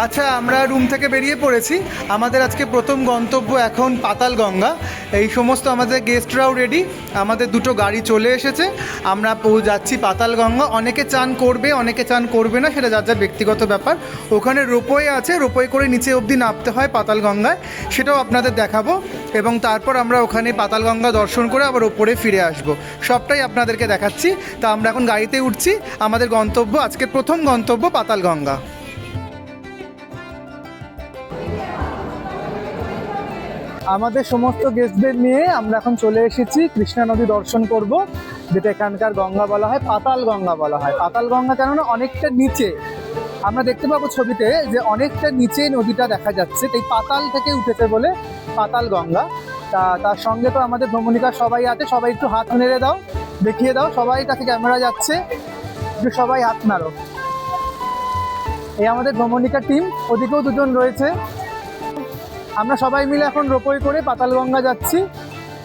আচ্ছা, আমরা রুম থেকে বেরিয়ে পড়েছি। আমাদের আজকে প্রথম গন্তব্য এখন পাতালগঙ্গা। এই সমস্ত আমাদের গেস্টরাও রেডি, আমাদের দুটো গাড়ি চলে এসেছে। আমরা যাচ্ছি পাতালগঙ্গা। অনেকে চান করবে, অনেকে চান করবে না, সেটা যার যার ব্যক্তিগত ব্যাপার। ওখানে রোপওয়ে আছে, রোপওয়ে করে নিচে অবধি নামতে হয় পাতালগঙ্গায়, সেটাও আপনাদের দেখাবো। এবং তারপর আমরা ওখানে পাতালগঙ্গা দর্শন করে আবার ওপরে ফিরে আসব, সবটাই আপনাদেরকে দেখাচ্ছি। তা আমরা এখন গাড়িতে উঠছি। আমাদের গন্তব্য, আজকে প্রথম গন্তব্য পাতালগঙ্গা। আমাদের সমস্ত গেস্টদের নিয়ে আমরা এখন চলে এসেছি কৃষ্ণা নদী দর্শন করব, যেটা এখানকার গঙ্গা বলা হয়, পাতাল গঙ্গা বলা হয়। পাতাল গঙ্গা কেননা অনেকটা নিচে, আমরা দেখতে পাবো ছবিতে যে অনেকটা নিচে নদীটা দেখা যাচ্ছে, তাই পাতাল থেকে উঠেছে বলে পাতাল গঙ্গা। তার সঙ্গে তো আমাদের ভ্রমণিকা সবাই আছে, সবাই একটু হাত নেড়ে দাও, দেখিয়ে দাও, সবাই কাছে ক্যামেরা যাচ্ছে, একটু সবাই হাত নাড়ো। এই আমাদের ভ্রমণিকা টিম, ওদিকেও দুজন রয়েছে। আমরা সবাই মিলে এখন রোপওয়ে করে পাতালগঙ্গা যাচ্ছি।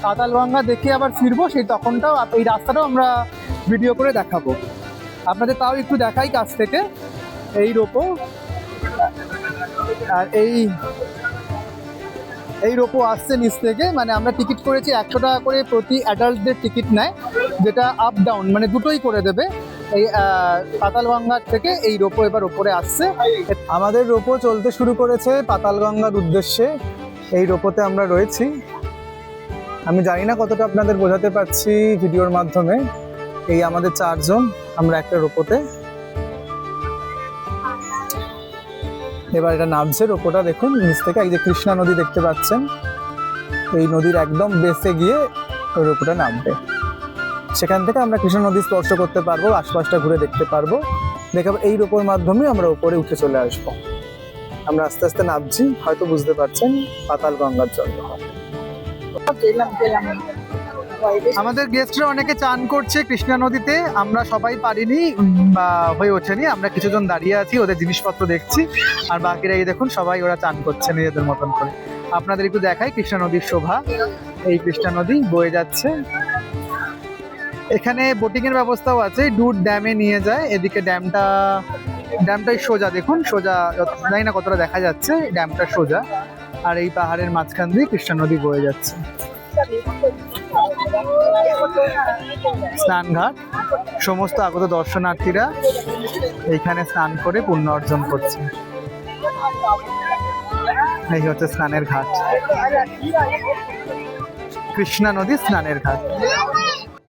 পাতালগঙ্গা দেখে আবার ফিরবো, সেই তখনটাও এই রাস্তাটাও আমরা ভিডিও করে দেখাবো আপনাদের। তাও একটু দেখাই কাছ থেকে এই রোপো। আর এই রোপো আসছে নিচ থেকে, মানে আমরা টিকিট করেছি 100 টাকা করে প্রতি অ্যাডাল্টদের টিকিট নেয়, যেটা আপ ডাউন মানে দুটোই করে দেবে। এই পাতালগঙ্গার থেকে এই রোপো এবার ওপরে আসছে। আমাদের রোপো চলতে শুরু করেছে পাতালগঙ্গার উদ্দেশ্যে। এই রোপোতে আমরা রয়েছি। আমি জানি না কতটা আপনাদের বোঝাতে পারছি ভিডিওর মাধ্যমে। এই আমাদের 4 জন, আমরা একটা রোপোতে। এবার এটা নামছে রোপোটা, দেখুন নিচ থেকে। এই যে কৃষ্ণা নদী দেখতে পাচ্ছেন, এই নদীর একদম বেসে গিয়ে ওই রোপোটা নামবে। সেখান থেকে আমরা কৃষ্ণা নদী স্পর্শ করতে পারবো, আশপাশটা ঘুরে দেখতে পারবো। দেখাবো এই রোপোর মাধ্যমে আমরা উপরে উঠে চলে আসবো। আমরা আস্তে আস্তে নামছি, হয়তো বুঝতে পারছেন, পাতালগঙ্গার জন্য। আমাদের গেস্টরা অনেকে চান করছে কৃষ্ণা নদীতে, আমরা সবাই পারিনি, হয়ে ওঠেনি। আমরা কিছুজন দাঁড়িয়ে আছি, ওদের জিনিসপত্র দেখছি, আর বাকিরা এই দেখুন সবাই ওরা চান করছে নিজেদের মতন করে। আপনাদের একটু দেখাই কৃষ্ণা নদীর শোভা। এই কৃষ্ণা নদী বয়ে যাচ্ছে। এখানে বোটিং এর ব্যবস্থাও আছে, ডুড ড্যামে নিয়ে যায়। এদিকে ড্যামটাই সোজা, দেখুন সোজা, জানি না কতটা দেখা যাচ্ছে, ড্যামটা সোজা। আর এই পাহাড়ের মাঝখান দিয়ে কৃষ্ণা নদী বয়ে যাচ্ছে। স্নানঘাট, সমস্ত আগত দর্শনার্থীরা এইখানে স্নান করে পুণ্য অর্জন করছে। এই হচ্ছে স্নানের ঘাট, কৃষ্ণা নদী স্নানের ঘাট।